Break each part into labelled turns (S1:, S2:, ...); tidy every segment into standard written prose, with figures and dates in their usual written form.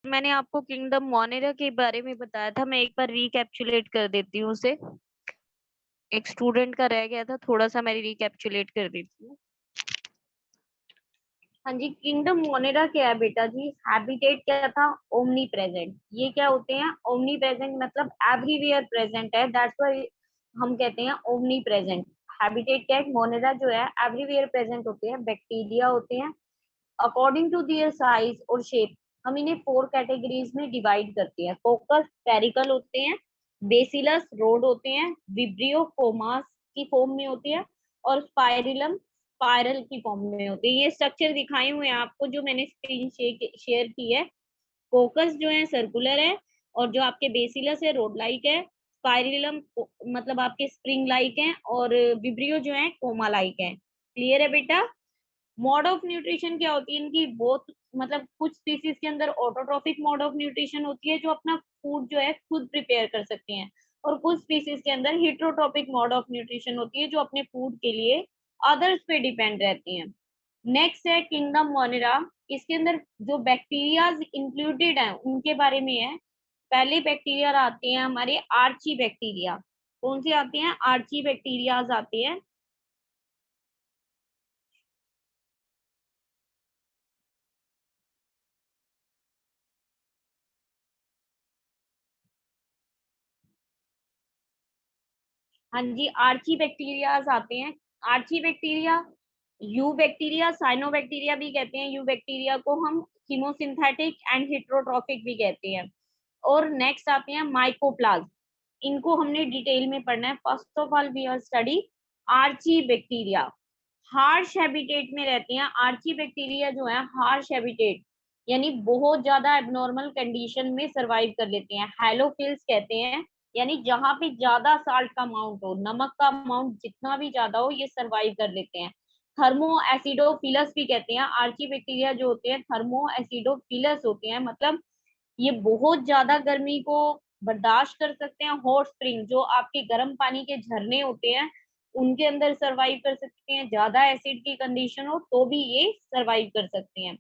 S1: मैंने आपको kingdom Monera के बारे में बताया था, मैं एक बार रिकैप्चुलेट कर देती हूँ उसे। एक स्टूडेंट का रह गया था, थोड़ा सा मैं रिकैप्चुलेट कर देती हूँ। हाँ जी, किंगडम मोनेरा क्या है बेटा जी? हैबिटेट क्या था? Omni present. ये क्या होते हैं? ओमनी प्रेजेंट मतलब एवरीवेयर प्रेजेंट है, दैट्स व्हाई हम कहते हैं ओमनी प्रेजेंट। हैबिटेट क्या है? मोनेरा जो है एवरीवेयर प्रेजेंट होते हैं, बैक्टीरिया होते हैं। अकॉर्डिंग टू देयर साइज और शेप हम इन्हें 4 कैटेगरीज में डिवाइड करते हैं। फोकस स्फेरिकल होते हैं, बेसिलस रोड होते हैं, विब्रियो कोमास की फॉर्म में होती है, और स्पाइरलम स्पाइरल की फॉर्म में होती है। ये स्ट्रक्चर दिखाए हुए हैं आपको जो मैंने स्क्रीन शेयर की है। फोकस जो है सर्कुलर है, और जो आपके बेसिलस है रोड लाइक है, स्पाइरलम मतलब आपके स्प्रिंग लाइक है, और विब्रियो जो है कोमा लाइक है। क्लियर है बेटा? मोड ऑफ न्यूट्रिशन क्या होती है इनकी? बहुत मतलब कुछ स्पीसीज के अंदर ऑटोट्रॉफिक मोड ऑफ न्यूट्रिशन होती है, जो अपना फूड जो है खुद प्रिपेयर कर सकते हैं, और कुछ स्पीसीज के अंदर हीटरोट्रॉपिक मोड ऑफ न्यूट्रिशन होती है, जो अपने फूड के लिए अदर्स पे डिपेंड रहती हैं। नेक्स्ट है किंगडम मोनेरा। इसके अंदर जो बैक्टीरियाज इंक्लूडेड हैं उनके बारे में है। पहले बैक्टीरिया आते हैं हमारे आर्ची बैक्टीरिया। कौन से आते हैं? आर्ची बैक्टीरियाज आते हैं। हाँ जी, आर्ची बैक्टीरियाज आते हैं। Archaebacteria, eubacteria, cyanobacteria भी कहते हैं। यू बैक्टीरिया को हम कीमोसिंथेटिक एंड हेट्रोट्रॉफिक भी कहते हैं। और नेक्स्ट आते हैं माइकोप्लाज्म। इनको हमने डिटेल में पढ़ना है। First of all we are study archaebacteria. Harsh habitat में रहते हैं। आर्ची बैक्टीरिया जो है हार्श हैबिटेट यानी बहुत ज्यादा एबनॉर्मल कंडीशन में सरवाइव कर लेते हैं। हैलोफिल्स कहते हैं, यानी जहां पे ज्यादा साल्ट का अमाउंट हो, नमक का अमाउंट जितना भी ज्यादा हो, ये सरवाइव कर लेते हैं। थर्मो एसिडोफिलस भी कहते हैं। आर्ची बैक्टीरिया जो होते हैं थर्मो एसिडोफिलस होते हैं, मतलब ये बहुत ज्यादा गर्मी को बर्दाश्त कर सकते हैं। हॉट स्प्रिंग जो आपके गर्म पानी के झरने होते हैं उनके अंदर सरवाइव कर सकते हैं। ज्यादा एसिड की कंडीशन हो तो भी ये सरवाइव कर सकते हैं।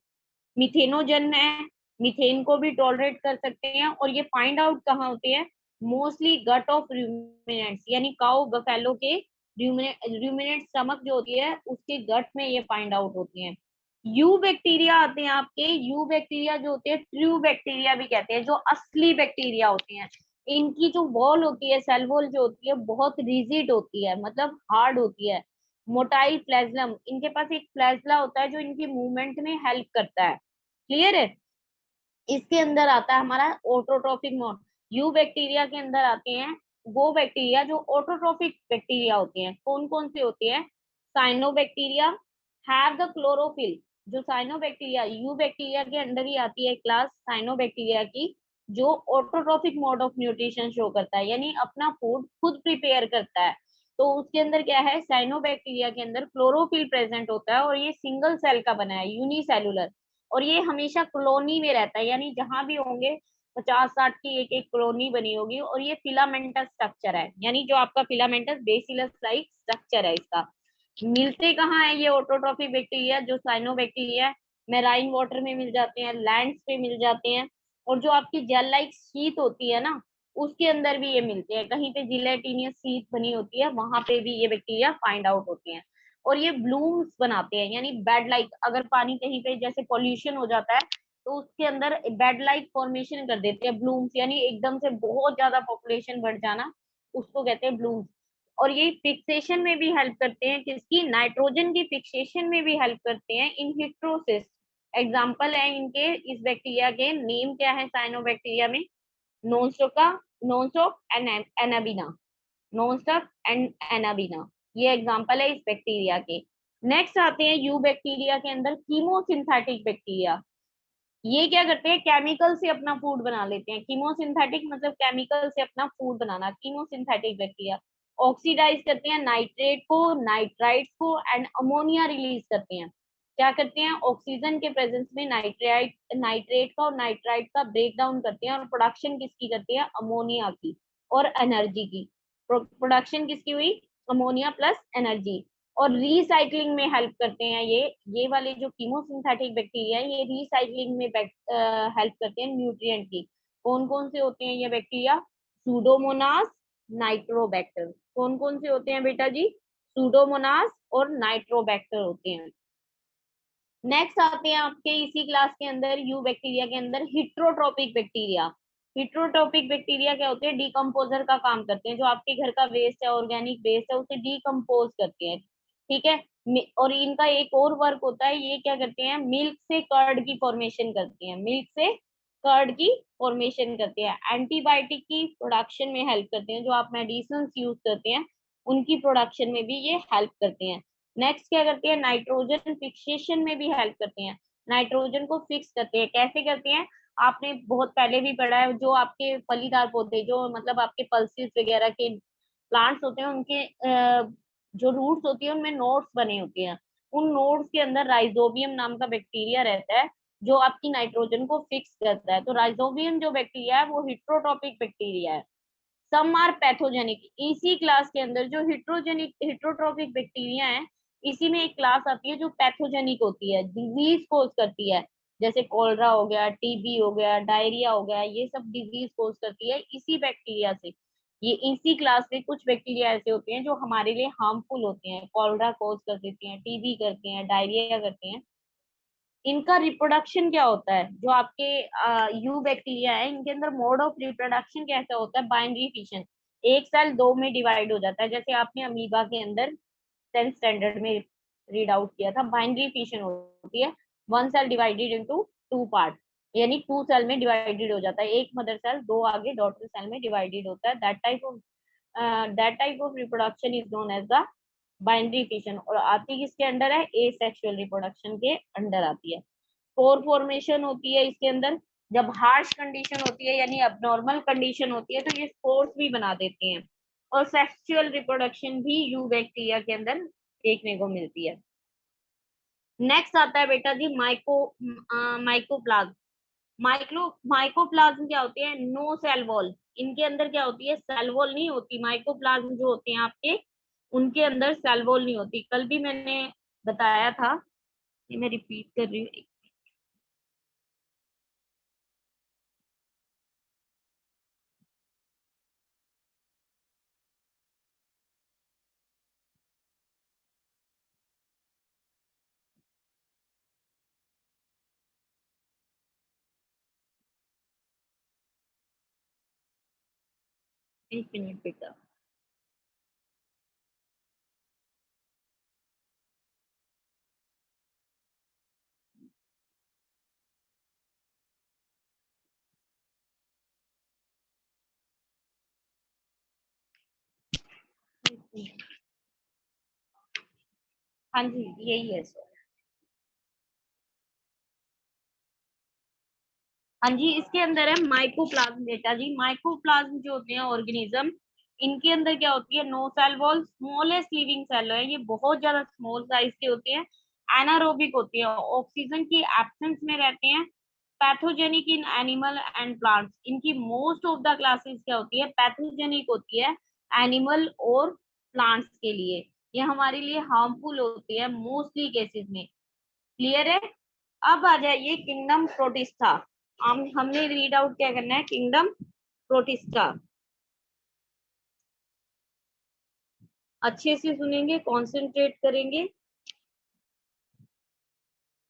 S1: मिथेनोजन है, मिथेन को भी टॉलरेट कर सकते हैं। और ये फाइंड आउट कहाँ होते हैं? मोस्टली गट ऑफ रूमिनेंट्स, यानी काउ बफेलो के रूमिनेंट स्टमक जो होती है उसके गट में ये फाइंड आउट होती हैं। यू बैक्टीरिया आते हैं आपके। यू बैक्टीरिया जो होते हैं ट्रू बैक्टीरिया भी कहते हैं, जो असली बैक्टीरिया होते हैं। इनकी जो वॉल होती है, सेल वॉल जो होती है बहुत रिजिड होती है, मतलब हार्ड होती है। मोटाई फ्लैजलम, इनके पास एक फ्लैजला होता है जो इनकी मूवमेंट में हेल्प करता है। क्लियर है? इसके अंदर आता है हमारा ऑटोट्रोफिक मोड। यू बैक्टीरिया के अंदर आते हैं वो बैक्टीरिया जो ऑटोट्रोफिक बैक्टीरिया होते हैं। कौन कौन से होते हैं? Cyanobacteria have the chlorophyll. जो साइनोबैक्टीरिया, यू बैक्टीरिया के अंदर ही आती है क्लास साइनोबैक्टीरिया की, जो autotrophic mode of nutrition show करता है, यानी अपना फूड खुद प्रिपेयर करता है। तो उसके अंदर क्या है? साइनोबैक्टीरिया के अंदर क्लोरोफिल प्रेजेंट होता है, और ये सिंगल सेल का बना है, यूनिसेलुलर। और ये हमेशा कॉलोनी में रहता है, यानी जहां भी होंगे 50-60 की एक एक कॉलोनी बनी होगी। और ये फिलामेंटस स्ट्रक्चर है, यानी जो आपका फिलामेंटस बेसिलस लाइक स्ट्रक्चर है इसका। मिलते कहाँ है ये ऑटोट्रॉफिक बैक्टीरिया जो साइनोबैक्टीरिया है? मेराइन वाटर में मिल जाते हैं, लैंड्स पे मिल जाते हैं, और जो आपकी जेल लाइक शीट होती है ना उसके अंदर भी ये मिलते हैं। कहीं पे जिलेटिनियस शीट बनी होती है वहां पे भी ये बैक्टीरिया फाइंड आउट होते हैं। और ये ब्लूम्स बनाते हैं, यानी बेड लाइक, अगर पानी कहीं पे जैसे पॉल्यूशन हो जाता है तो उसके अंदर बेड लाइक फॉर्मेशन कर देते हैं ब्लूम्स, यानी एकदम से बहुत ज्यादा पॉपुलेशन बढ़ जाना, उसको कहते हैं ब्लूम्स। और ये फिक्सेशन में भी हेल्प करते हैं, किसकी? नाइट्रोजन की फिक्सेशन में भी हेल्प करते हैं इन हिट्रोसिस। एग्जाम्पल है इनके, इस बैक्टीरिया के नेम क्या है साइनोबैक्टीरिया में? नॉनस्टॉका, Nostoc Anabaena, Nostoc and Anabaena, ये एग्जांपल है इस बैक्टीरिया के। नेक्स्ट आते हैं यू बैक्टीरिया के अंदर कीमोसिंथेटिक बैक्टीरिया। ये क्या करते हैं? केमिकल से अपना फूड बना लेते हैं। कीमोसिंथेटिक मतलब केमिकल से अपना फूड बनाना। कीमोसिंथेटिक बैक्टीरिया ऑक्सीडाइज करते हैं नाइट्रेट को, नाइट्राइट्स को, एंड अमोनिया रिलीज करते हैं। क्या करते हैं? ऑक्सीजन के प्रेजेंस में नाइट्रेट का और नाइट्राइट का ब्रेक डाउन करते हैं, और प्रोडक्शन किसकी करते हैं? अमोनिया की और एनर्जी की। प्रोडक्शन किसकी हुई? Ammonia plus energy. और रिसाइकलिंग में हेल्प करते हैं। ये वाले जो कीमोसिंथेटिक बैक्टीरिया है ये रिसाइकलिंग में हेल्प करते हैं न्यूट्रिएंट की। कौन कौन से होते हैं ये बैक्टीरिया? Pseudomonas, Nitrobacter. कौन कौन से होते हैं बेटा जी? सूडोमोनास और नाइट्रोबैक्टर होते हैं। नेक्स्ट आते हैं आपके इसी क्लास के अंदर यू बैक्टीरिया के अंदर हिट्रोट्रोपिक बैक्टीरिया। हिट्रोट्रोपिक बैक्टीरिया क्या होते हैं? डिकम्पोजर का काम करते हैं। जो आपके घर का वेस्ट है, ऑर्गेनिक वेस्ट है, उसे डिकम्पोज करते हैं। ठीक है। और इनका एक और वर्क होता है, ये क्या करते हैं? मिल्क से कर्ड की फॉर्मेशन करते हैं। मिल्क से कर्ड की फॉर्मेशन करते हैं। एंटीबायोटिक की प्रोडक्शन में हेल्प करते हैं। जो आप मेडिसिन यूज करते हैं उनकी प्रोडक्शन में भी ये हेल्प करते हैं। नेक्स्ट क्या करते हैं? नाइट्रोजन फिक्सेशन में भी हेल्प करते हैं। नाइट्रोजन को फिक्स करते हैं। कैसे करते हैं? आपने बहुत पहले भी पढ़ा है, जो आपके फलीदार पौधे, जो मतलब आपके पल्सेस वगैरह के प्लांट्स होते हैं, उनके जो रूट्स होती है उनमें नोड्स बने होते हैं। उन नोड्स के अंदर राइजोबियम नाम का बैक्टीरिया रहता है जो आपकी नाइट्रोजन को फिक्स करता है। तो राइजोबियम जो बैक्टीरिया है वो हिट्रोट्रोपिक बैक्टीरिया है। Some are pathogenic. इसी क्लास के अंदर जो हिट्रोट्रोपिक बैक्टीरिया है, इसी में एक क्लास आती है जो पैथोजेनिक होती है, डिजीज कोज करती है। जैसे कोलरा हो गया, टीबी हो गया, डायरिया हो गया, ये सब डिजीज कोज करती है इसी बैक्टीरिया से। ये इसी क्लास के कुछ बैक्टीरिया ऐसे होते हैं जो हमारे लिए हार्मफुल होते हैं। कोलरा कोज कर देते हैं, टीबी करते हैं, डायरिया करते हैं। इनका रिप्रोडक्शन क्या होता है? जो आपके यू बैक्टीरिया है, इनके अंदर मोड ऑफ रिप्रोडक्शन कैसा होता है? Binary fission. एक सेल दो में डिवाइड हो जाता है। जैसे आपने अमीबा के अंदर 10th स्टैंडर्ड में रीड आउट किया था, बाइनरी फिशन होती है। One cell divided into two part, यानी टू सेल में डिवाइडेड हो जाता है। एक मदर सेल दो आगे डॉटर सेल में डिवाइडेड होता है। That type of reproduction is known as the binary fission. और आती किसके अंडर है? एसेक्सुअल रिप्रोडक्शन के अंडर आती है। स्पोर फॉर्मेशन होती है इसके अंदर। जब हार्श कंडीशन होती है यानी अबनॉर्मल कंडीशन होती है तो ये स्पोर्स भी बना देते हैं। और सेक्सुअल रिप्रोडक्शन भी यू बैक्टीरिया के अंदर देखने को मिलती है। नेक्स्ट आता है बेटा जी माइकोप्लाज्म। माइकोप्लाज्म क्या होती है? No cell wall. इनके अंदर क्या होती है? सेल वॉल नहीं होती। माइकोप्लाज्म जो होते हैं आपके, उनके अंदर सेल वॉल नहीं होती। कल भी मैंने बताया था, ये मैं रिपीट कर रही हूँ। एक मिनट बेटा। हाँ जी, यही है सर। हाँ जी, इसके अंदर है माइकोप्लाज्म बेटा जी। माइकोप्लाज्म जो होते हैं ऑर्गेनिज्म, इनके अंदर क्या होती है? No cell wall, smallest living cell है, ये बहुत ज्यादा स्मॉल साइज के होते हैं। एनारोबिक होती है, ऑक्सीजन की एब्सेंस में रहते हैं। Pathogenic in animal and plants. इनकी मोस्ट ऑफ द क्लासेस क्या होती है? पैथोजेनिक होती है एनिमल और प्लांट्स के लिए। ये हमारे लिए हार्मफुल होती है मोस्टली केसेस में। क्लियर है? अब आ जाइए किंगडम प्रोटिस्टा। हमने रीड आउट क्या करना है? Kingdom protista. अच्छे से सुनेंगे, कॉन्सेंट्रेट करेंगे।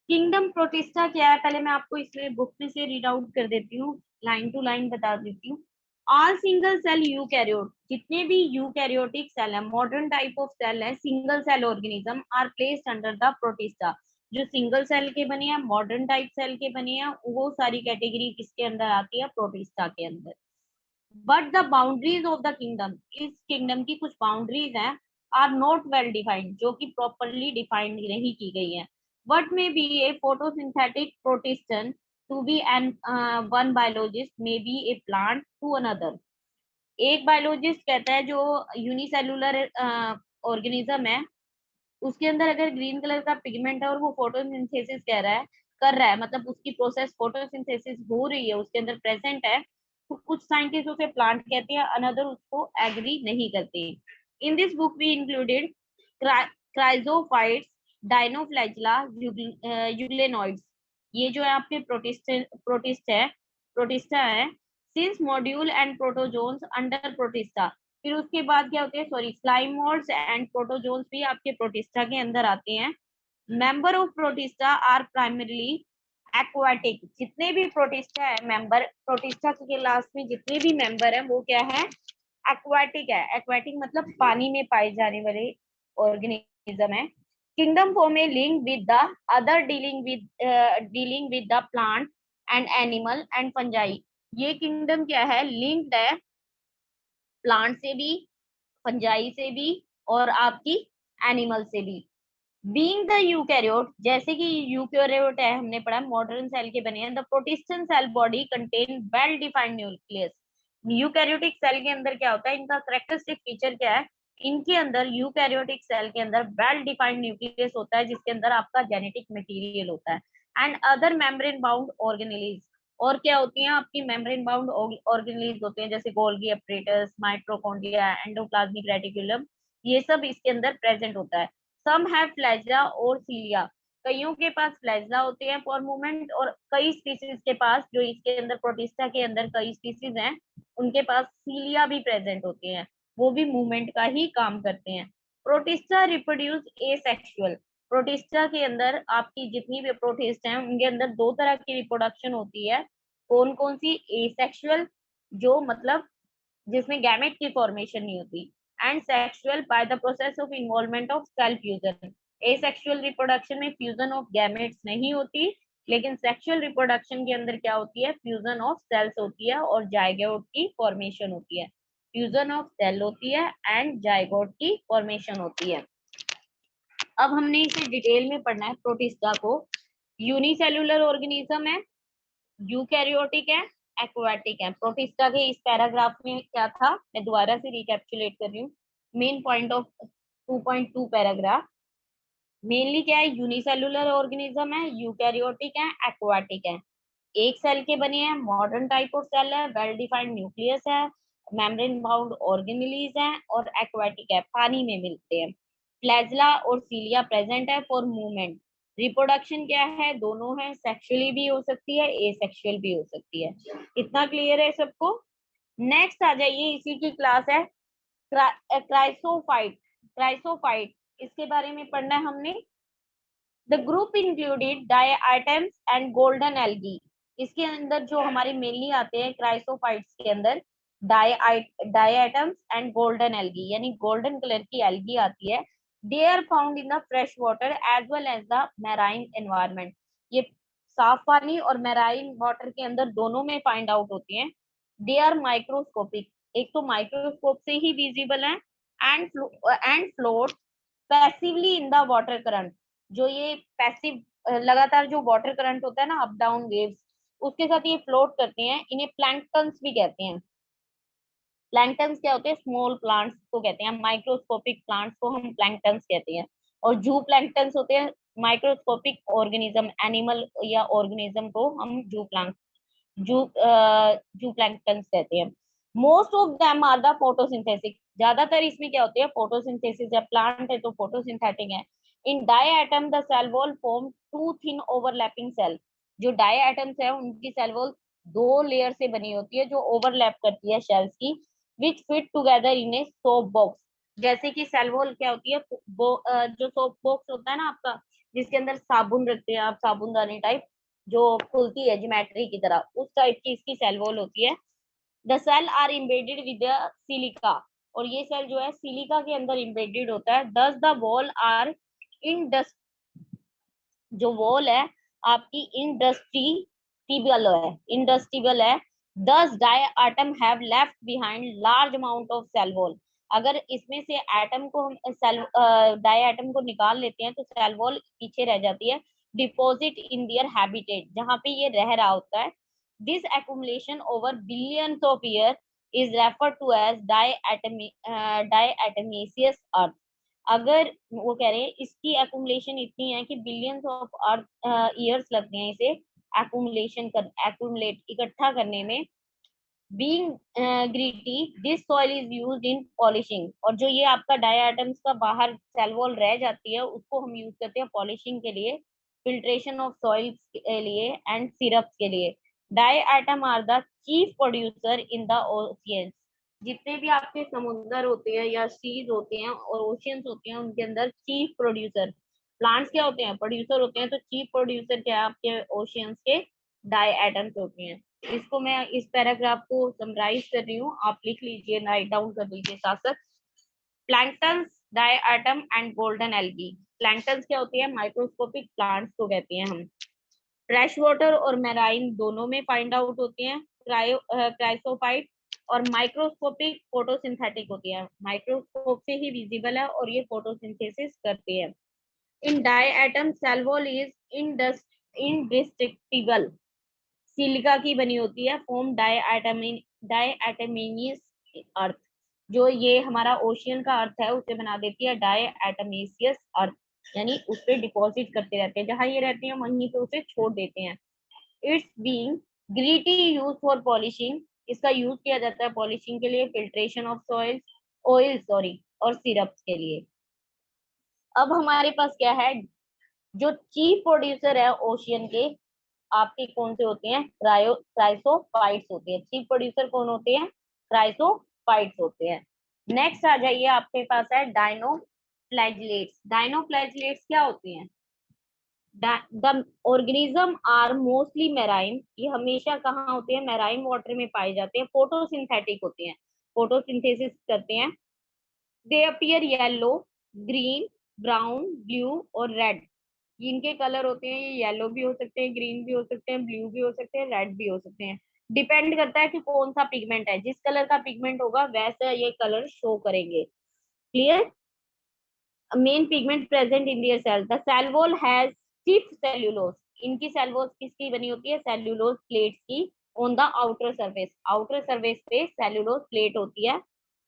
S1: किंगडम प्रोटिस्टा क्या है, पहले मैं आपको इसमें बुक में से रीड आउट कर देती हूँ, लाइन टू लाइन बता देती हूँ। ऑल सिंगल सेल यूकैरियोट, जितने भी यूकैरियोटिक सेल है, मॉडर्न टाइप ऑफ सेल है, single cell organism are placed under the protista. जो सिंगल सेल के बने हैं, मॉडर्न टाइप सेल के बने हैं, वो सारी कैटेगरी किसके अंदर आती है? प्रोटिस्टा के अंदर। But the boundaries of the kingdom, इस किंगडम की कुछ बाउंड्रीज हैं, आर नॉट वेल डिफाइंड, जो कि प्रॉपरली डिफाइंड नहीं की गई है। What may be a photosynthetic protistan to be an one biologist may be a plant to another. एक बायोलॉजिस्ट कहता है जो यूनिसेलुलर ऑर्गेनिज्म है, उसके अंदर अगर ग्रीन कलर का पिगमेंट है और वो फोटोसिंथेसिस कह रहा है कर रहा है, मतलब उसकी प्रोसेस फोटोसिंथेसिस हो रही है, उसके अंदर प्रेजेंट है, तो कुछ साइंटिस्ट उसे प्लांट कहते हैं, अनदर उसको एग्री नहीं करते। In this book we included chrysophytes, dinoflagellates, euglenoids. ये जो है आपके प्रोटिस्टा है। Since module and protozoans under Protista. फिर उसके बाद क्या होते हैं, सॉरी, स्लाइमोड्स एंड प्रोटोजोन्स भी आपके प्रोटिस्टा के अंदर आते हैं। Member of protista are primarily aquatic. जितने भी प्रोटिस्टा है मेंबर, प्रोटिस्टा के लास्ट में जितने भी मेंबर है वो क्या है, एक्वाटिक है। एक्वाटिक मतलब पानी में पाए जाने वाले ऑर्गेनिज्म है। Kingdom form A link with the other, dealing with the plant and animal and fungi. ये किंगडम क्या है, लिंक्ड है प्लांट से भी, फंजाई से भी, और आपकी एनिमल से भी। बीइंग द यूकैरियोट, जैसे कि यूकैरियोट है, हमने पढ़ा मॉडर्न सेल के बने हैं। The protistan cell body contain well defined nucleus. Eukaryotic cell के अंदर क्या होता है, इनका कैरेक्टरिस्टिक फीचर क्या है, इनके अंदर यूकैरियोटिक सेल के अंदर वेल डिफाइंड न्यूक्लियस होता है, जिसके अंदर आपका जेनेटिक मटेरियल होता है। And other membrane bound organelles, और क्या होती हैं आपकी मेम्ब्रेन बाउंड ऑर्गेनेलीज होते हैं, जैसे Golgi apparatus, mitochondria, endoplasmic reticulum, ये सब इसके अंदर प्रेजेंट होता है। सम हैव फ्लैजिला और सीलिया, कईयों के पास फ्लैजिला होते हैं फॉर मूवमेंट, और कई स्पीसीज के पास, जो इसके अंदर प्रोटिस्टा के अंदर कई स्पीसीज हैं, उनके पास सीलिया भी प्रेजेंट होते हैं, वो भी मूवमेंट का ही काम करते हैं। Protista reproduce asexual. प्रोटिस्टा के अंदर आपकी जितनी भी प्रोटिस्ट हैं उनके अंदर दो तरह की रिप्रोडक्शन होती है। कौन कौन सी, एसेक्सुअल, जो मतलब जिसमें गैमेट की फॉर्मेशन नहीं होती, and sexual by the process of involvement of cell fusion. Asexual reproduction में फ्यूजन ऑफ गैमेट्स नहीं होती, लेकिन सेक्सुअल रिप्रोडक्शन के अंदर क्या होती है, फ्यूजन ऑफ सेल्स होती है और जाइगोट की फॉर्मेशन होती है। फ्यूजन ऑफ सेल होती है एंड जाइगोट की फॉर्मेशन होती है। अब हमने इसे डिटेल में पढ़ना है प्रोटिस्टा को। यूनिसेलुलर ऑर्गेनिज्म है, यूकैरियोटिक है, एक्वाटिक है। प्रोटिस्टा के इस पैराग्राफ में क्या था, मैं दोबारा से रिकैप्चुलेट कर रही हूँ। Main point of 2.2 paragraph mainly क्या है, यूनिसेलुलर ऑर्गेनिज्म है, यूकैरियोटिक है, एक्वाटिक है। एक सेल के बने हैं, मॉडर्न टाइप ऑफ सेल है, वेल डिफाइंड न्यूक्लियस है, मेम्ब्रेन बाउंड ऑर्गेनेलीज है, और एक्वाटिक है, पानी में मिलते हैं। फ्लैजिला और सीलिया प्रेजेंट है फॉर मूवमेंट। रिप्रोडक्शन क्या है, दोनों है, सेक्सुअली भी हो सकती है, एसेक्सुअल भी हो सकती है। इतना क्लियर है सबको। नेक्स्ट आ जाइए, इसी की क्लास है क्राइसोफाइट। क्राइसोफाइट, इसके बारे में पढ़ना है हमने। The group included diatoms and golden algae. इसके अंदर जो हमारे मेनली आते हैं क्राइसोफाइट्स के अंदर, डायटम्स एंड गोल्डन एल्गी, यानी गोल्डन कलर की एल्गी आती है। They are found in the fresh water as well as the marine environment. ये साफ पानी और मैराइन वाटर के अंदर दोनों में फाइंड आउट होती हैं। दे आर माइक्रोस्कोपिक, एक तो माइक्रोस्कोप से ही विजिबल है, and float passively in the water current. जो ये पैसिव लगातार जो वाटर करंट होता है ना, अप डाउन वेव्स, उसके साथ ये फ्लोट करते हैं। इन्हें प्लैंक्टन्स भी कहते हैं। प्लैंक्टन्स क्या होते हैं, स्मॉल प्लांट्स को कहते हैं। माइक्रोस्कोपिक प्लांट्स को हम प्लैंक्टन्स कहते हैं, और जू प्लैंक्टन्स होते हैं माइक्रोस्कोपिक ऑर्गेनिज्म, एनिमल या ऑर्गेनिज्म को हम जू प्लैंक्टन्स कहते हैं। Most of them are the photosynthetic, ज्यादातर इसमें क्या होती है, फोटोसिंथेसिस है, प्लांट है तो फोटोसिंथेटिक है। In diatom the cell wall form two thin overlapping cell. जो डायटम्स है उनकी सेल वॉल दो लेयर से बनी होती है, जो ओवरलैप करती है शेल्स की, which fit together in a soap box. जैसे कि सेल वॉल क्या होती है, जो सोप बॉक्स होता है ना आपका, जिसके अंदर साबुन रखते हैं आप, साबुनदानी टाइप, जो खुलती है ज्योमेट्री की तरह, उस टाइप की इसकी सेल वॉल होती है। The cell are embedded with silica, और ये सेल जो है सिलिका के अंदर इम्बेडेड होता है। दस द वॉल आर इंडस्ट, जो वॉल है आपकी इंडस्ट्रीबल है। Thus diatom have left behind large amount of cell wall. अगर इसमें से एटम को हम सेल डाई एटम को निकाल लेते हैं तो सेल वॉल पीछे रह जाती है, डिपॉजिट इन दियर हैबिटेट, जहां पे ये रह रहा होता है। This accumulation over billions of years is referred to as diatomaceous earth। अगर वो कह रहे हैं इसकी accumulation इतनी है कि billions of earth years लगते हैं इसे accumulate इकट्ठा करने में, being gritty this soil is used in polishing, और जो ये आपका डाई आइटम्स का बाहर सेल वॉल रह जाती है उसको हम यूज करते हैं पॉलिशिंग के लिए, फिल्ट्रेशन ऑफ सॉइल्स के लिए एंड सिरप्स के लिए। Diatom are the chief producer in the oceans, जितने भी आपके समुद्र होते हैं या सीज होते हैं और ओशियंस होते हैं उनके अंदर चीफ प्रोड्यूसर प्लांट्स क्या होते हैं, प्रोड्यूसर होते हैं, तो चीफ प्रोड्यूसर क्या है आपके ओशियंस के, डाई आइटम्स होते हैं। इसको मैं इस पैराग्राफ को समराइज कर रही हूँ, आप लिख लीजिए, राइट डाउन कर लीजिए साथ साथ। Planktons, diatom and golden algae. Planktons क्या होती है, माइक्रोस्कोपिक प्लांट्स को कहते हैं हम। फ्रेश वाटर और मैराइन दोनों में फाइंड आउट होती हैं। क्राइसोफाइट और माइक्रोस्कोपिक फोटोसिंथेटिक होती है, माइक्रोस्कोप से ही विजिबल है और ये फोटोसिंथेसिस करती है। In diatom cell wall is indestructible, silica की बनी होती है। फॉर्म डाई एटमेनियस अर्थ, जो ये हमारा ओशियन का अर्थ है उसे बना देती है डाई एटमेसियस अर्थ, यानी उस पर डिपॉजिट करते रहते हैं, जहां ये रहते हैं वहीं पे उसे छोड़ देते हैं। It's being gritty use for polishing, इसका यूज किया जाता है पॉलिशिंग के लिए, filtration of soil oil sorry और सिरप्स के लिए। अब हमारे पास क्या है, जो चीफ प्रोड्यूसर है ओशियन के आपके कौन से होते हैं, क्राइसोफाइट्स होते हैं। चीफ प्रोड्यूसर कौन होते हैं, क्राइसोफाइट्स होते हैं। नेक्स्ट आ जाइए, आपके पास है डाइनोफ्लैजिलेट्स। डाइनोफ्लैजिलेट्स क्या होते हैं, the organism are mostly marine, ये हमेशा कहाँ होते हैं, मैराइन वाटर में पाए जाते हैं। फोटोसिंथेटिक होते हैं, फोटोसिंथेसिस करते हैं। दे appear yellow, green, brown, blue और रेड। इनके कलर होते हैं, ये येलो भी हो सकते हैं, ग्रीन भी हो सकते हैं, ब्लू भी हो सकते हैं, रेड भी हो सकते हैं। डिपेंड करता है कि कौन सा पिगमेंट है, जिस कलर का पिगमेंट होगा वैसा ये कलर शो करेंगे। Clear. Main pigment present in their cell, the cell wall has stiff cellulose, इनकी सेल वॉल किसकी बनी होती है, सेल्यूलोज प्लेट्स की। On the outer surface, outer surface पे सेल्यूलोज प्लेट होती है।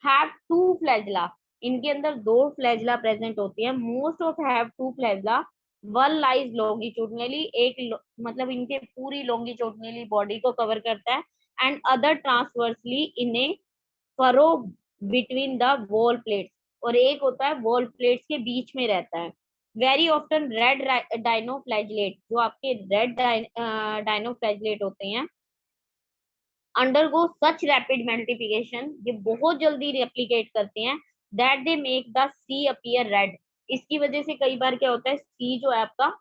S1: हैव टू फ्लैजला, इनके अंदर दो फ्लैजला प्रेजेंट होती है। Most of have two flagella, one lies longitudinally, मतलब इनके पूरी लॉन्गिट्यूडनली बॉडी को कवर करता है, and other transversely in a furrow between the wall plates, और एक होता है वॉल प्लेट्स के बीच में रहता है। वेरी ऑफ्टन रेड डाइनोफ्लैजिलेट, जो आपके रेड डाइनोफ्लैजिलेट होते हैं, अंडरगो सच रैपिड मल्टीप्लिकेशन, ये बहुत जल्दी रेप्लिकेट करते हैं, that they make the sea appear red, इसकी वजह से कई बार क्या होता है, सी जो है आपका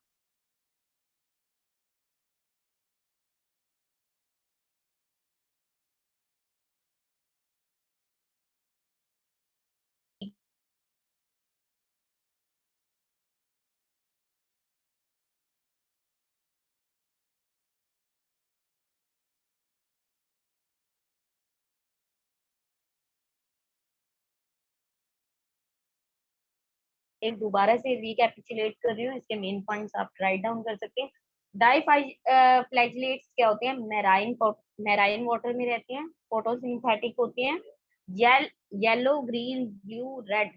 S1: एक दोबारा से रिकैपिचुलेट कर रही हूँ, इसके मेन पॉइंट्स आप राइट डाउन कर सकते हैं। डाइफ्लैजिलेट्स क्या होते हैं, मैराइन वाटर में रहते हैं, फोटोसिंथेटिक होते हैं। Yellow, green, blue, red,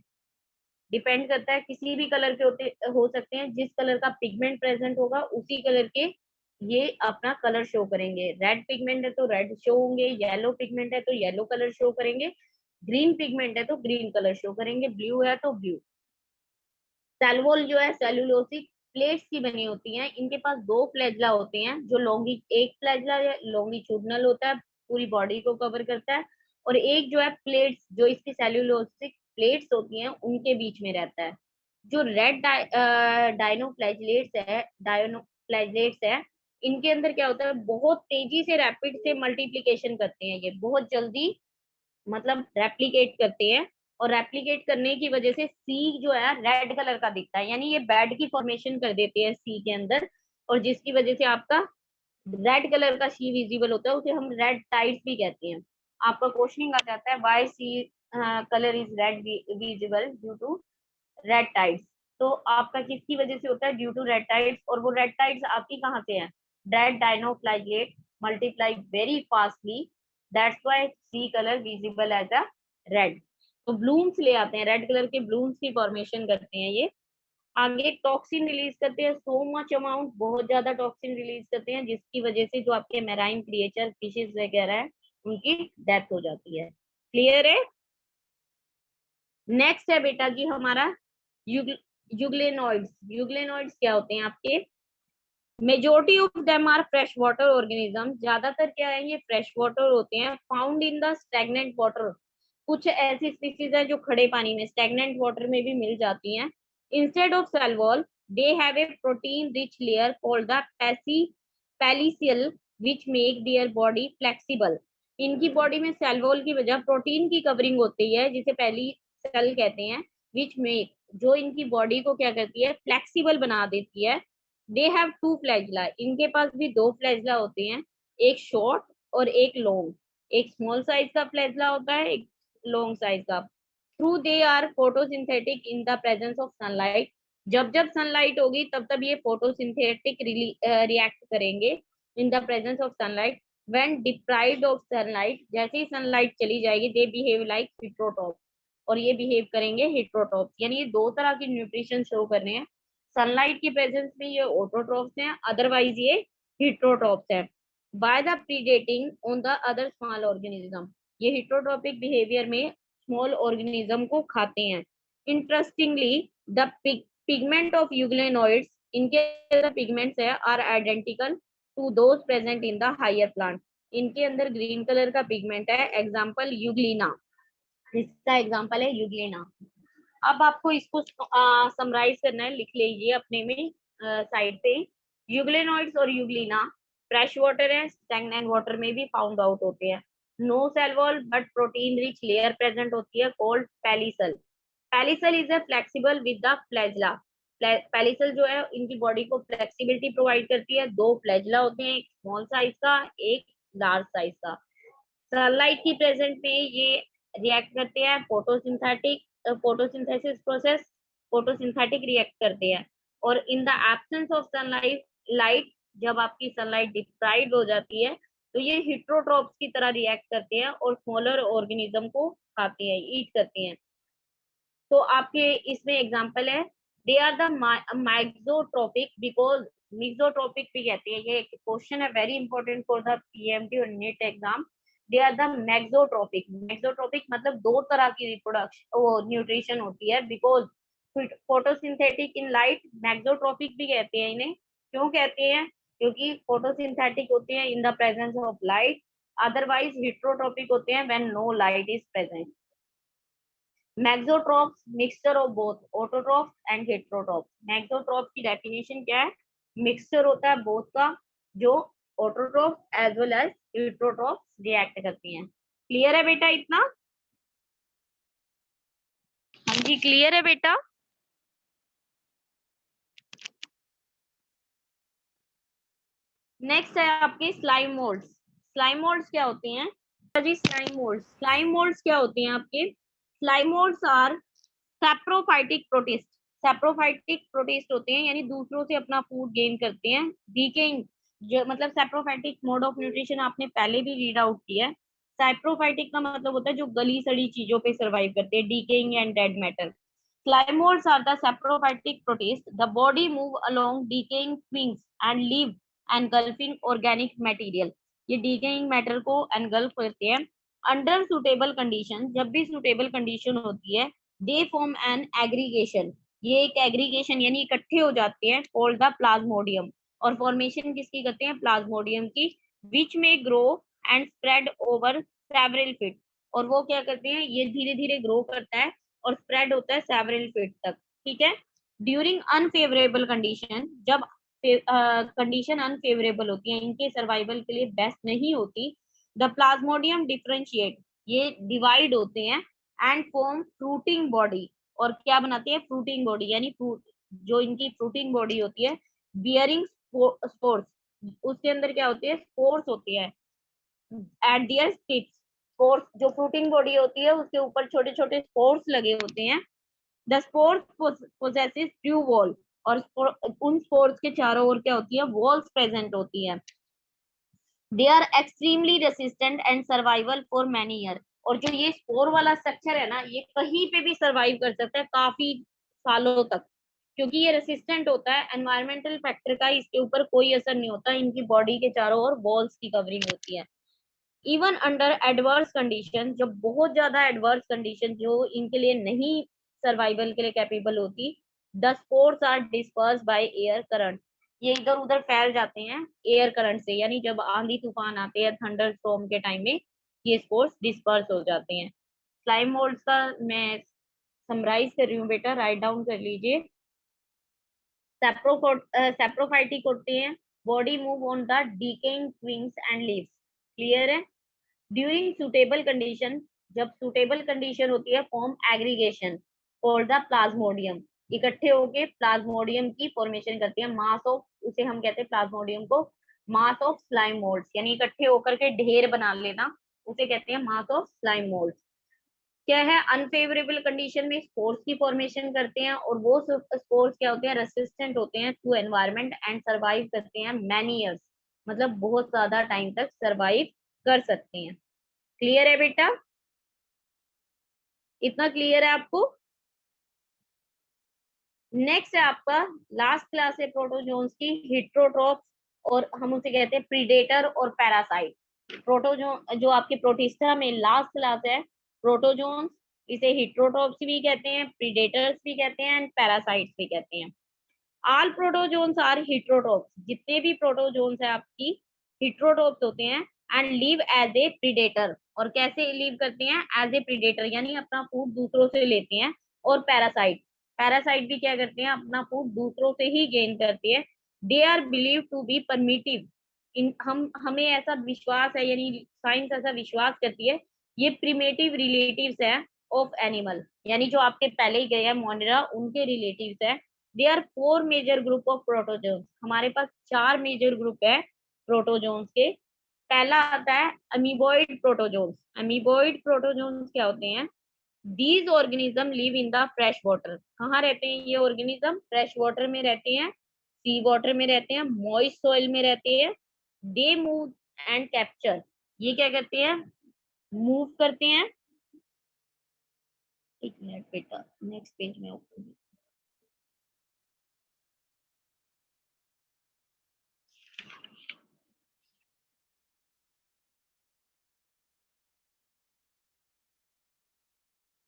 S1: depend करता है, किसी भी कलर के हो सकते हैं, जिस कलर का पिगमेंट प्रेजेंट होगा उसी कलर के ये अपना कलर शो करेंगे। रेड पिगमेंट है तो रेड शो होंगे, येलो पिगमेंट है तो येलो कलर शो करेंगे, ग्रीन पिगमेंट है तो ग्रीन कलर शो करेंगे, ब्लू है तो ब्लू। सेलवोल जो है सेलुलोसिक प्लेट्स की बनी होती हैं, इनके पास दो फ्लैजला होते हैं, जो एक फ्लैजला लॉन्गिट्यूडनल होता है, पूरी बॉडी को कवर करता है, और एक जो है प्लेट्स, जो इसकी सेलुलोसिक प्लेट्स होती हैं उनके बीच में रहता है। जो रेड डायनोफ्लैजिलेट्स है, इनके अंदर क्या होता है, बहुत तेजी से रैपिड से मल्टीप्लीकेशन करते हैं, ये बहुत जल्दी मतलब रेप्लिकेट करते हैं, और रेप्लिकेट करने की वजह से सी जो है रेड कलर का दिखता है, यानी ये बेड की फॉर्मेशन कर देते हैं सी के अंदर, और जिसकी वजह से आपका रेड कलर का सी विजिबल होता है, उसे हम रेड टाइड्स भी कहते हैं। आपका क्वेश्चनिंग आ जाता है, why sea colour is red visible due to red tides. तो आपका किसकी वजह से होता है, ड्यू टू रेड टाइड्स, और वो रेड टाइड्स आपकी कहाँ से है, red dinoflagellate multiply very fastly, that's why sea colour visible as a red. तो ब्लूम्स ले आते हैं, रेड कलर के ब्लूम्स की फॉर्मेशन करते हैं ये। आगे टॉक्सिन रिलीज करते हैं, सो मच अमाउंट, बहुत ज्यादा टॉक्सिन रिलीज करते हैं, जिसकी वजह से जो आपके मैराइन क्रिएचर फिशेस वगैरह है उनकी डेथ हो जाती है। क्लियर है? नेक्स्ट है बेटा जी हमारा यूग्लेनॉइड्स। यूग्लेनॉइड्स क्या होते हैं आपके? Majority of them are fresh water organism. ज्यादातर क्या है, ये फ्रेश वाटर होते हैं। Found in the stagnant water. कुछ ऐसी स्पीसीज है जो खड़े पानी में, स्टैग्नेंट वाटर में भी मिल जाती हैं। Instead of cell wall they have a protein rich layer called the pellicle which make their body flexible. इनकी बॉडी में सेल वॉल की वजह प्रोटीन की कवरिंग होती है जिसे पहली सेल कहते हैं, विच मेक, जो इनकी बॉडी को क्या करती है, फ्लेक्सिबल बना देती है। They have two flagella. इनके पास भी दो फ्लैजला होते हैं, एक शॉर्ट और एक लॉन्ग। एक स्मॉल साइज का फ्लैजला होता है, एक लॉन्ग साइज का। Through they are photosynthetic in the presence of sunlight. जब जब सनलाइट होगी तब तब ये फोटोसिंथेटिक रिएक्ट करेंगे इन the presence of sunlight. When deprived of sunlight, जैसे ही सनलाइट चली जाएगी, दे बिहेव लाइक हिट्रोटॉप, और ये बिहेव करेंगे हिट्रोटॉप। यानी ये दो तरह की न्यूट्रिशन शो कर रहे हैं। सनलाइट की प्रेजेंस में ये ऑटोट्रॉप्स हैं, अदरवाइज ये हिट्रोट्रॉप्स हैं। By the predating on the other small organism, ये हिट्रोट्रॉपिक बिहेवियर में स्मॉल ऑर्गेनिज्म को खाते हैं। Interestingly the pigment of euglenoids, इनके पिगमेंट्स है are identical to those present in the higher plant. इनके अंदर ग्रीन कलर का पिगमेंट है। एग्जाम्पल यूग्लिना, इसका एग्जाम्पल है यूग्लिना। अब आपको इसको समराइज करना है, लिख लीजिए अपने में साइड पे। यूग्लेनॉइड्स और यूग्लिना फ्रेश वाटर है, स्टैग्नेंट वाटर में भी फाउंड आउट होते हैं। No cell wall but protein rich layer present होती है called pellicle. Pellicle is a flexible with the flagella. Pellicle जो है इनकी बॉडी को फ्लेक्सिबिलिटी प्रोवाइड करती है। दो फ्लैजला होते हैं, एक स्मॉल साइज का, एक लार्ज साइज का। सनलाइट की प्रेजेंट में ये रिएक्ट करते हैं, फोटोसिंथेसिस प्रोसेस, फोटोसिंथेटिक रिएक्ट करते हैं। और in the absence of sunlight light, जब आपकी सनलाइट डिप्राइव्ड हो जाती है तो ये हिट्रोट्रॉप्स की तरह रिएक्ट करते हैं और स्मॉलर ऑर्गेनिज्म को खाते हैं, ईट करते हैं। तो आपके इसमें एग्जांपल है, they are the mixotrophic, because mixotrophic भी कहते हैं। ये क्वेश्चन है very important for the PMT और NEET exam. They are the mixotrophic. Mixotrophic मतलब दो तरह की रिप्रोडक्शन वो न्यूट्रिशन होती है। Because photosynthetic in light, mixotrophic भी कहते हैं इन्हें। क्यों कहते हैं? क्योंकि फोटोसिंथेटिक होते हैं in the presence of light, otherwise heterotrophic होते हैं when no light is present. Mixotrophs mixture of both autotrophs and heterotrophs. Mixotroph की डेफिनेशन क्या है? मिक्सचर होता है बोथ का, जो autotrophs as well as heterotrophs react करती हैं। क्लियर है बेटा इतना? हाँ जी क्लियर है बेटा। नेक्स्ट है आपके स्लाइम मोल्ड्स। स्लाइम मोल्ड्स क्या होते हैं जी? स्लाइम मोल्ड्स क्या होते हैं आपके? Slime moulds are saprophytic protist. Saprophytic protist होते हैं, यानी दूसरों से अपना फूड गेन करते हैं। डीकेइंग, जो मतलब सैप्रोफाइटिक मोड ऑफ न्यूट्रिशन आपने पहले भी रीड आउट किया है। सैप्रोफाइटिक का मतलब होता है जो गली सड़ी चीजों पे सर्वाइव करते हैं, decaying and dead matter. Slimoles are the saprophytic protists. The body move along decaying things and leave engulfing organic material. ये decaying matter को engulf करते हैं। Under suitable condition, जब भी suitable condition होती है, they form an aggregation. ये एक aggregation यानी इकट्ठे हो जाते हैं, called the plasmodium. और formation किसकी करते हैं? Plasmodium की, which may grow and spread over several feet. और वो क्या करते हैं? ये धीरे धीरे ग्रो करता है और स्प्रेड होता है सेवरल फीट तक। ठीक है। ड्यूरिंग अनफेवरेबल कंडीशन, जब कंडीशन अनफेवरेबल होती है, इनके सर्वाइवल के लिए बेस्ट नहीं होती, द प्लाज्मोडियम डिफरेंशिएट, ये डिवाइड होते हैं एंड फॉर्म फ्रूटिंग बॉडी। और क्या बनाते हैं? फ्रूटिंग बॉडी, यानी फ्रूट, जो इनकी फ्रूटिंग बॉडी होती है, बियरिंग स्पोर्स, उसके अंदर क्या होती है? स्पोर्स होती है एट दियर टिप्स। स्पोर्स, जो फ्रूटिंग बॉडी होती है उसके ऊपर छोटे छोटे स्पोर्स लगे होते हैं। The spores possesses true wall, और उन स्पोर्स के चारों ओर क्या होती है? वॉल्स प्रेजेंट होती है। They are extremely resistant and survival for many year. और जो ये स्पोर वाला स्ट्रक्चर है ना, ये कहीं पे भी सर्वाइव कर सकता है काफी सालों तक, क्योंकि ये रेसिस्टेंट होता है। एनवायरमेंटल फैक्टर का इसके ऊपर कोई असर नहीं होता। इनकी बॉडी के चारों ओर वॉल्स की कवरिंग होती है। इवन अंडर एडवर्स कंडीशन, जब बहुत ज्यादा एडवर्स कंडीशन जो इनके लिए नहीं सर्वाइवल के लिए कैपेबल होती, the spores are disperse by air current, ये इधर उधर फैल जाते हैं एयर करंट से, यानी जब आंधी तूफान आते हैं थंडर स्टॉर्म के टाइम में ये स्पोर्स डिस्पर्स हो जाते हैं। स्लाइम मोल्ड्स का मैं समराइज कर रही हूँ बेटा, राइट डाउन कर लीजिए। सेप्रोफाइटिक होते हैं, body move on the decaying twigs and leaves, clear है। ड्यूरिंग सुटेबल कंडीशन, जब सुटेबल कंडीशन होती है, फॉर्म एग्रीगेशन और द प्लाज्मोडियम, इकट्ठे होके प्लाज्मोडियम की फॉर्मेशन करती है, मास ऑफ, उसे हम कहते हैं प्लाज्मोडियम को मास ऑफ स्लाइम मोल्ड्स, यानी इकट्ठे होकर के ढेर बना लेना, उसे कहते हैं मास ऑफ स्लाइम मोल्ड्स। क्या है, अनफेवरेबल कंडीशन में स्पोर्स की फॉर्मेशन करते हैं, और वो स्पोर्स क्या होते हैं, रेसिस्टेंट होते हैं टू एनवायरनमेंट एंड सरवाइव करते हैं मैनी ईयर्स, मतलब बहुत ज्यादा टाइम तक सरवाइव कर सकते हैं। क्लियर है बेटा, इतना क्लियर है आपको। नेक्स्ट है आपका लास्ट क्लास है प्रोटोजोन्स की, हिट्रोट्रोप्स, और हम उसे कहते हैं प्रीडेटर और पैरासाइट। प्रोटोजोन जो आपके प्रोटिस्टा में लास्ट क्लास है, प्रोटोजोन्स, इसे हिट्रोट्रोप्स भी कहते हैं, प्रीडेटर्स भी कहते हैं, एंड पैरासाइट्स भी कहते हैं। ऑल प्रोटोजोन्स आर हिट्रोट्रोप्स, जितने भी प्रोटोजोन्स है आपकी हिट्रोट्रोप्स होते हैं, and live as a predator, और कैसे लिव करते हैं, एज ए प्रीडेटर, यानी अपना फूड दूसरों से लेते हैं। और पैरासाइट, पैरासाइट भी क्या करते हैं, अपना फूड दूसरों से ही गेन करते हैं। They are believe to be primitive, इन हम हमें ऐसा विश्वास है, यानी साइंस ऐसा विश्वास करती है, ये प्रिमेटिव रिलेटिव्स है ऑफ एनिमल, यानी जो आपके पहले ही गए हैं मोनिरा, उनके रिलेटिव्स है। They are 4 major group of protozoans, हमारे पास 4 मेजर ग्रुप है प्रोटोजोन्स के। पहला आता है अमीबॉइड प्रोटोजोन्स। अमीबॉइड प्रोटोजोन्स क्या होते हैं, these organism live in the fresh water, कहाँ रहते हैं ये ऑर्गेनिज्म, फ्रेश वाटर में रहते हैं, सी वाटर में रहते हैं, मॉइस्ट सॉइल में रहते हैं। दे मूव एंड कैप्चर, ये क्या करते हैं, मूव करते हैं। एक मिनट बेटा, नेक्स्ट पेज में ओपन,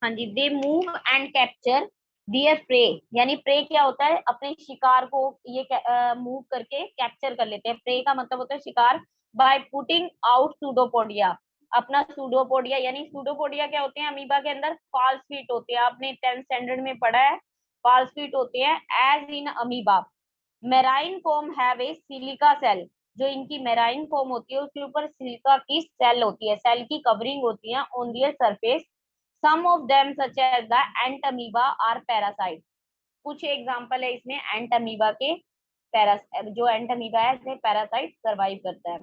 S1: हाँ जी, they move and capture their prey, यानी प्रे क्या होता है, अपने शिकार को ये मूव करके कैप्चर कर लेते हैं, प्रे का मतलब होता है शिकार। बाय पुटिंग आउट सूडोपोडिया, अपना सूडोपोडिया, यानी सूडोपोडिया क्या होते हैं, अमीबा के अंदर फॉल्स फीट होते हैं, आपने 10th स्टैंडर्ड में पढ़ा है, फॉल्स फीट होते हैं as in amoeba. Marine form have a silica cell, जो इनकी मेराइन फॉर्म होती है उसके ऊपर सिलिका की सेल होती है, सेल की कवरिंग होती है on their surface. Some of them such as the entamoeba are parasite, कुछ एग्जांपल है इसमें एंट अमीबा के, पैरा जो एंट अमीबा है इसमें पैरासाइट सरवाइव करता है।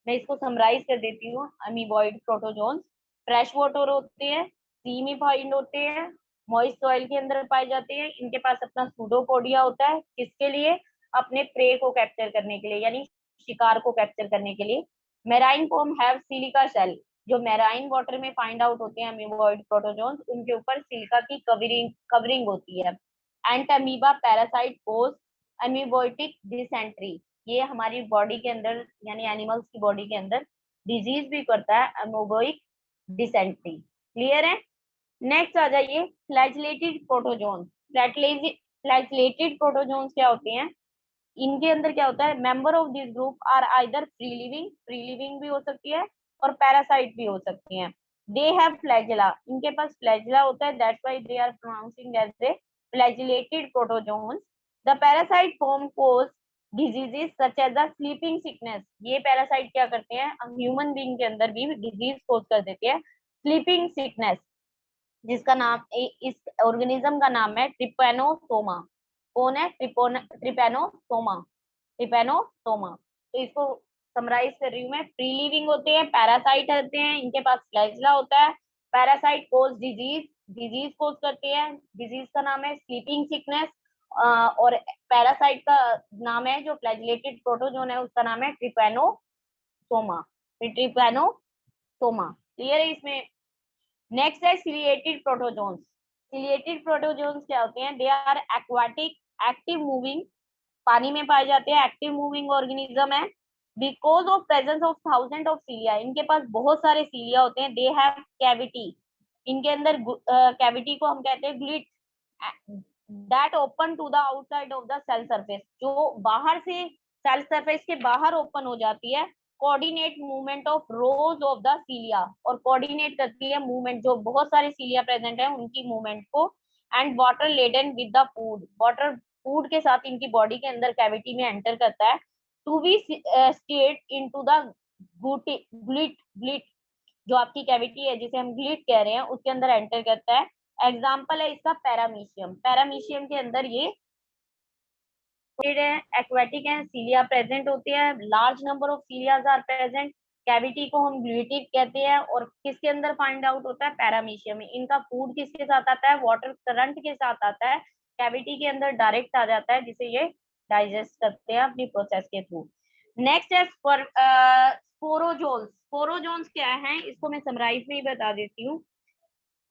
S1: मैं इसको समराइज कर देती हूँ, अमीबॉइड प्रोटोजोन्स फ्रेश वाटर होते हैं, सी में फाइंड होते हैं, मॉइस्ट सॉइल के अंदर पाए जाते हैं, इनके पास अपना सूडोपोडिया होता है, किसके लिए, अपने प्रे को कैप्चर करने के लिए, यानी शिकार को कैप्चर करने के लिए। Marine form have silica cell, जो मेराइन वाटर में फाइंड आउट होते हैं अमीबॉइड प्रोटोजोन्स, उनके ऊपर सिलिका की कवरिंग कवरिंग होती है। एंट अमीबा पैरासाइट कोज अमीबोइटिक डिसेंट्री, ये हमारी बॉडी के अंदर, यानी एनिमल्स की बॉडी के अंदर डिजीज भी करता है, अमोबोइक डिसेंट्री। क्लियर है। नेक्स्ट आ जाइए फ्लैजिलेटेड प्रोटोजोन। फ्लैजिलेटेड प्रोटोजोन्स क्या होते हैं, इनके अंदर क्या होता है, member of this group are either free living भी हो सकती है और पैरासाइट भी हो सकती हैं। दे हैव फ्लैजिला, इनके पास फ्लैजिला होता है, that's why they are pronouncing as a flagellated protozoans. The parasite form cause diseases such as the sleeping sickness, ये पैरासाइट क्या करते हैं, ह्यूमन बीइंग के अंदर भी डिजीज कोज कर देते हैं, स्लीपिंग सिकनेस, जिसका नाम इस ऑर्गेनिज्म का नाम है ट्रिपेनोसोमा। कौन है, ट्रिपेनोसोमा, ट्रिपेनोसोमा। तो इसको समराइज कर रही हूँ मैं, फ्री लिविंग होते हैं, पैरासाइट होते हैं, इनके पास फ्लैजिला होता है, पैरासाइट कोज डिजीज, डिजीज कोज करते हैं, डिजीज का नाम है स्लीपिंग सिकनेस, और पैरासाइट का नाम है, जो फ्लैजिलेटेड प्रोटोजोन है उसका नाम है ट्रिपेनोसोमा, ट्रिपेनोसोमा। क्लियर है इसमें। नेक्स्ट है सिलिएटेड प्रोटोजोन्स। सिलिएटेड प्रोटोजोन्स क्या होते हैं, they are aquatic active moving, पानी में पाए जाते हैं, एक्टिव मूविंग ऑर्गेनिज्म है, because of presence of thousand of cilia, इनके पास बहुत सारे सीलिया होते हैं, दे हैव कैविटी, इनके अंदर कैविटी को हम कहते हैं gullet, that open to the outside of the cell surface, जो बाहर से सेल सरफेस के बाहर ओपन हो जाती है, coordinate movement of rows of the cilia, और कोऑर्डिनेट करती है मूवमेंट, जो बहुत सारे सीलिया प्रेजेंट है उनकी मूवमेंट को, and water laden with the food, water food के साथ इनकी बॉडी के अंदर कैविटी में एंटर करता है, to be state into the gullet, gullet जो आपकी कैविटी है जिसे हम ग्लिट कह रहे हैं उसके अंदर एंटर करता है। एग्जाम्पल है इसका पैरामीशियम, पैरामीशियम के अंदर ये एक्वेटिक है, सीलिया प्रेजेंट होती है, large number of cilias are present, cavity को हम ग्लूटिक कहते हैं, और किसके अंदर फाइंड आउट होता है, पैरामीशियम में। इनका फूड किसके साथ आता है, वाटर करंट के साथ आता है, कैविटी के अंदर डायरेक्ट आ जाता है, जिसे ये डाइजेस्ट करते हैं अपनी प्रोसेस के थ्रू। नेक्स्ट है स्पोरोजोल्स, स्पोरोजोल्स क्या है, इसको मैं समराइज में ही बता देती हूँ।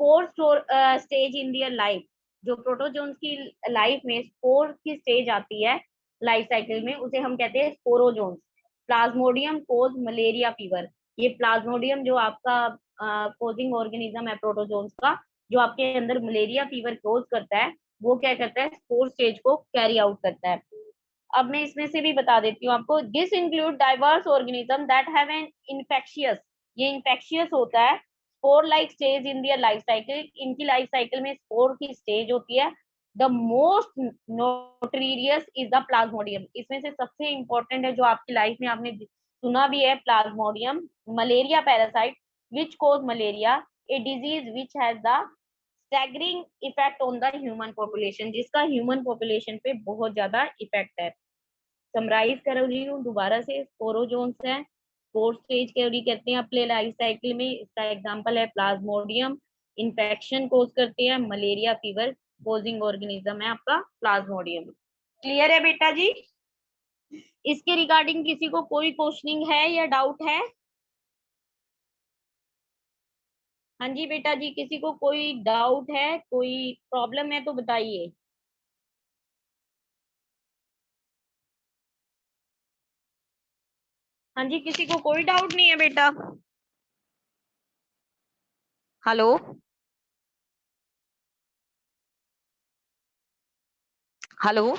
S1: Four stage in their life, जो प्रोटोजोन्स की लाइफ में स्पोर की स्टेज आती है लाइफ साइकिल में, उसे हम कहते हैं sporozoans. Plasmodium cause malaria fever, ये प्लाज्मोडियम जो आपका कोजिंग ऑर्गेनिज्म है प्रोटोजोन्स का, जो आपके अंदर मलेरिया फीवर कोज करता है, वो क्या करता है, स्पोर स्टेज को कैरी आउट करता है। अब मैं इसमें से भी बता देती हूँ आपको, this include diverse organism that have an infectious, ये इन्फेक्शियस होता है, spore like stage in their life cycle, इनकी लाइफ साइकिल में स्पोर की स्टेज होती है। The most notorious is the plasmodium, इसमें से सबसे इंपॉर्टेंट है जो आपकी लाइफ में आपने सुना भी है, plasmodium malaria parasite which cause malaria, a disease which has the staggering effect on the human population, जिसका ह्यूमन पॉपुलेशन पे बहुत ज्यादा इफेक्ट है। समराइज कर रही हूँ दोबारा से, स्पोरोजोन्स है, फोर्थ स्टेज कैरी करते हैं अपने लाइफ साइकिल में, इसका एग्जांपल है प्लाज्मोडियम, इन्फेक्शन कोज करते हैं, मलेरिया फीवर कोजिंग ऑर्गेनिज्म है आपका प्लाज्मोडियम। क्लियर है बेटा जी? इसके रिगार्डिंग किसी को कोई क्वेश्चनिंग है या डाउट है? हाँ जी बेटा जी, किसी को कोई डाउट है, कोई प्रॉब्लम है तो बताइए। हाँ जी, किसी को कोई डाउट नहीं है बेटा? Hello, hello.